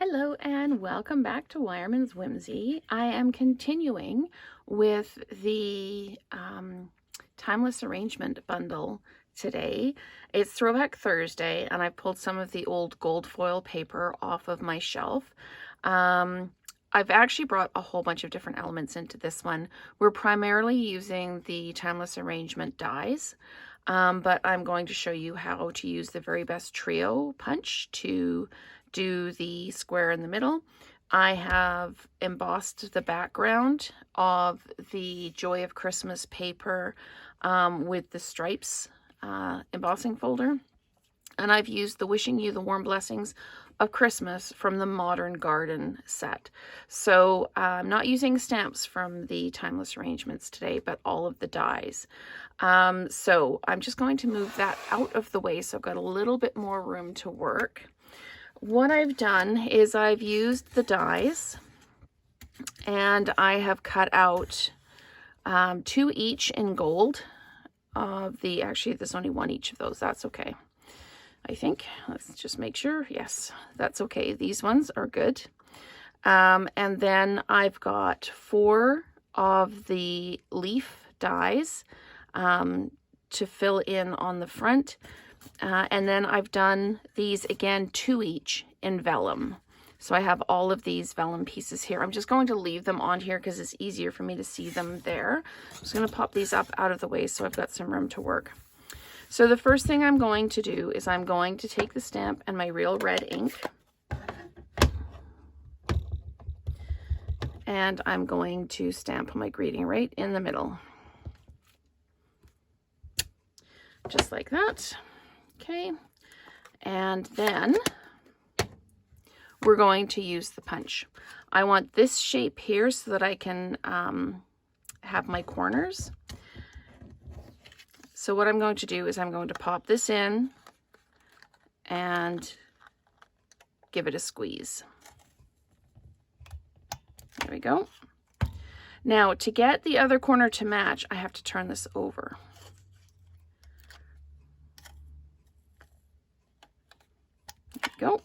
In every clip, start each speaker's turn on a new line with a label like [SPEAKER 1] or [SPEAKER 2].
[SPEAKER 1] Hello and welcome back to Wireman's Whimsy. I am continuing with the Timeless Arrangement bundle today. It's Throwback Thursday and I pulled some of the old gold foil paper off of my shelf. I've actually brought a whole bunch of different elements into this one. We're primarily using the Timeless Arrangement dies, but I'm going to show you how to use the Very Best Trio punch to do the square in the middle. I have embossed the background of the Joy of Christmas paper with the stripes embossing folder. And I've used the Wishing You the Warm Blessings of Christmas from the Modern Garden set. So I'm not using stamps from the Timeless Arrangements today, but all of the dies. So I'm just going to move that out of the way so I've got a little bit more room to work. What I've done is I've used the dies and I have cut out 2 each in gold of the, actually there's only 1 each of those, that's okay. I think, let's just make sure, yes, that's okay. These ones are good. And then I've got 4 of the leaf dies to fill in on the front. And then I've done these again 2 each in vellum. So I have all of these vellum pieces here. I'm just going to leave them on here because it's easier for me to see them there. I'm just going to pop these up out of the way so I've got some room to work. So the first thing I'm going to do is I'm going to take the stamp and my Real Red ink. And I'm going to stamp my greeting right in the middle. Just like that. Okay, and then we're going to use the punch. I want this shape here so that I can have my corners. So what I'm going to do is I'm going to pop this in and give it a squeeze. There we go. Now to get the other corner to match, I have to turn this over. Go.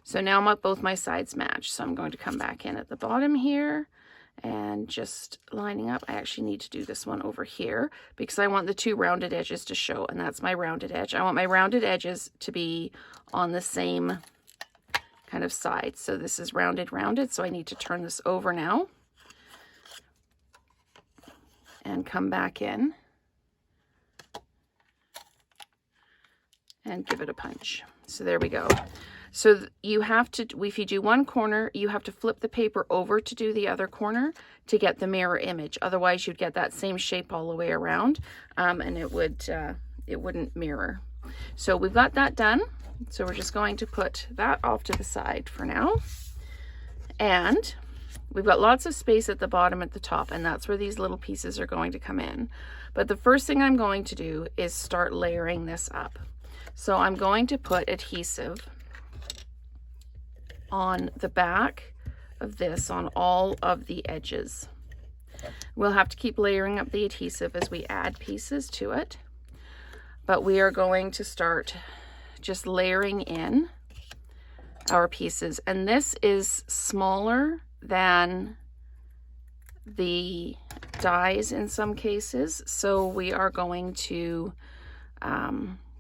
[SPEAKER 1] So now both my sides match. So I'm going to come back in at the bottom here and just lining up. I actually need to do this one over here because I want the 2 rounded edges to show, and that's my rounded edge. I want my rounded edges to be on the same kind of side. So this is rounded, so I need to turn this over now and come back in and give it a punch. So there we go. So you have to, if you do one corner, you have to flip the paper over to do the other corner to get the mirror image. Otherwise you'd get that same shape all the way around and it wouldn't mirror. So we've got that done. So we're just going to put that off to the side for now. And we've got lots of space at the bottom at the top, and that's where these little pieces are going to come in. But the first thing I'm going to do is start layering this up. So I'm going to put adhesive on the back of this on all of the edges. We'll have to keep layering up the adhesive as we add pieces to it, but we are going to start just layering in our pieces. And this is smaller than the dies in some cases, so we are going to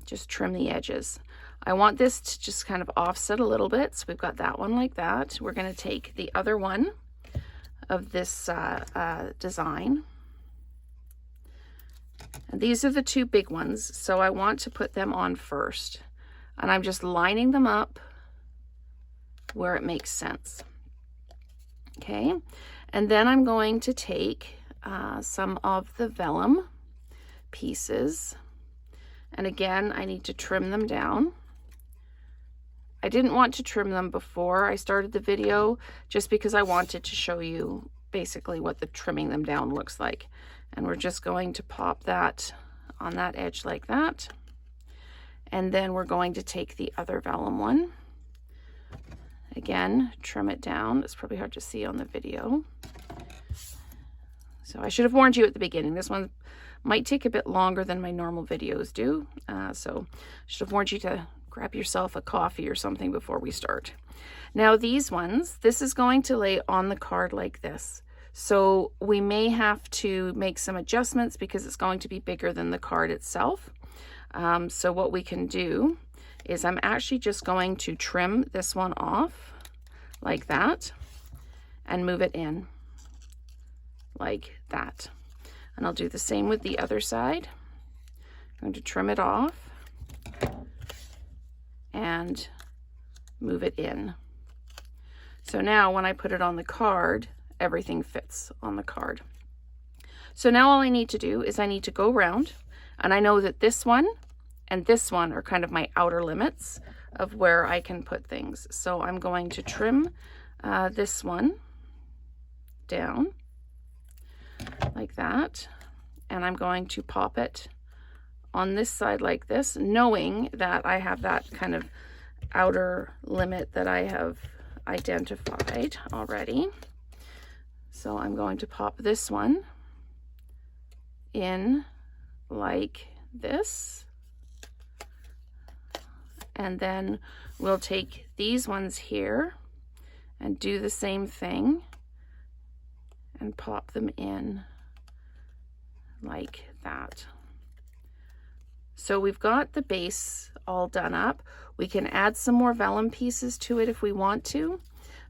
[SPEAKER 1] just trim the edges. I want this to just kind of offset a little bit. So we've got that one like that. We're going to take the other one of this design. And these are the 2 big ones. So I want to put them on first. And I'm just lining them up where it makes sense. Okay. And then I'm going to take some of the vellum pieces. And again, I need to trim them down. I didn't want to trim them before I started the video just because I wanted to show you basically what the trimming them down looks like. And we're just going to pop that on that edge like that. And then we're going to take the other vellum one. Again, trim it down. It's probably hard to see on the video. So I should have warned you at the beginning. This one might take a bit longer than my normal videos do. So I should have warned you to grab yourself a coffee or something before we start. Now these ones, this is going to lay on the card like this. So we may have to make some adjustments because it's going to be bigger than the card itself. So what we can do is I'm actually just going to trim this one off like that and move it in like that. And I'll do the same with the other side. I'm going to trim it off and move it in. So now when I put it on the card, everything fits on the card. So now all I need to do is I need to go around, and I know that this one and this one are kind of my outer limits of where I can put things. So I'm going to trim this one down like that, and I'm going to pop it on this side like this, knowing that I have that kind of outer limit that I have identified already. So I'm going to pop this one in like this, and then we'll take these ones here and do the same thing and pop them in like that. So we've got the base all done up. We can add some more vellum pieces to it if we want to.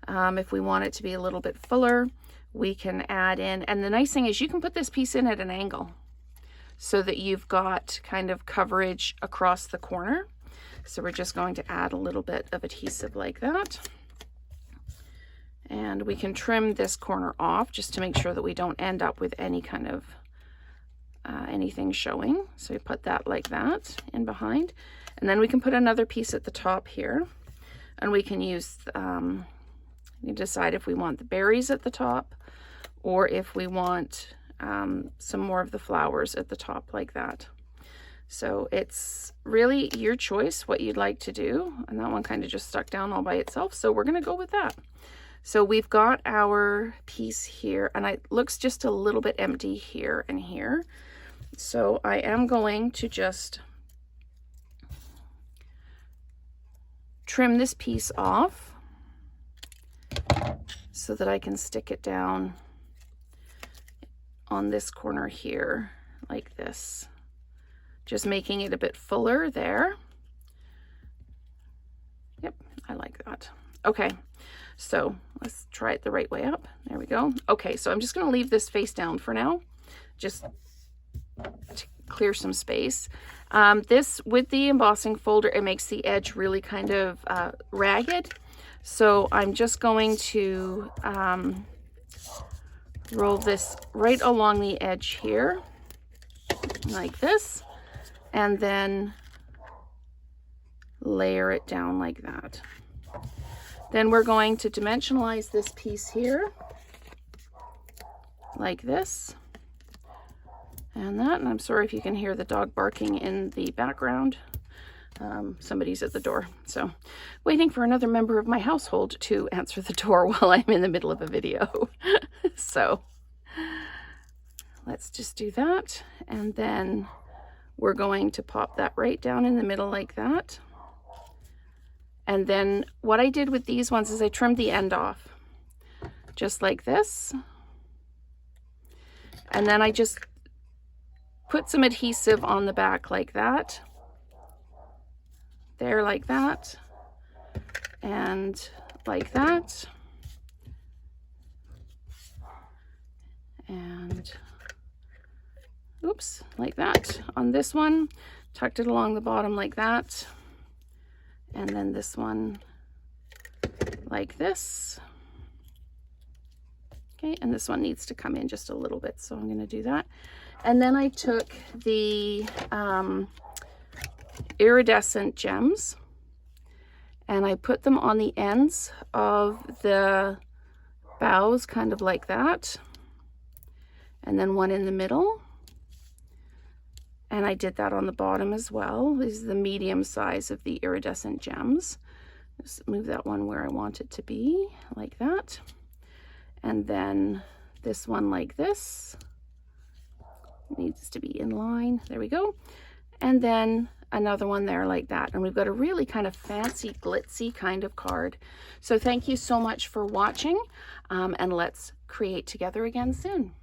[SPEAKER 1] If we want it to be a little bit fuller, we can add in, and the nice thing is you can put this piece in at an angle so that you've got kind of coverage across the corner. So we're just going to add a little bit of adhesive like that. And we can trim this corner off just to make sure that we don't end up with any kind of anything showing. So we put that like that in behind. And then we can put another piece at the top here. And we can use, you decide if we want the berries at the top or if we want some more of the flowers at the top like that. So it's really your choice what you'd like to do. And that one kind of just stuck down all by itself. So we're going to go with that. So we've got our piece here, and it looks just a little bit empty here and here. So I am going to just trim this piece off so that I can stick it down on this corner here like this. Just making it a bit fuller there. Yep, I like that. Okay, so let's try it the right way up. There we go. Okay, so I'm just going to leave this face down for now, just to clear some space. This, with the embossing folder, it makes the edge really kind of ragged. So I'm just going to roll this right along the edge here, like this, and then layer it down like that. Then we're going to dimensionalize this piece here, like this, and that. And I'm sorry if you can hear the dog barking in the background. Somebody's at the door. So waiting for another member of my household to answer the door while I'm in the middle of a video. So let's just do that. And then we're going to pop that right down in the middle like that. And then what I did with these ones is I trimmed the end off, just like this. And then I just put some adhesive on the back like that. There, like that. And like that. And oops, like that on this one. Tucked it along the bottom like that. And then this one like this. Okay, and this one needs to come in just a little bit, so I'm going to do that. And then I took the iridescent gems and I put them on the ends of the boughs, kind of like that. And then one in the middle. And I did that on the bottom as well. This is the medium size of the iridescent gems. Just move that one where I want it to be, like that. And then this one like this. Needs to be in line. There we go. And then another one there like that. And we've got a really kind of fancy, glitzy kind of card. So thank you so much for watching, and let's create together again soon.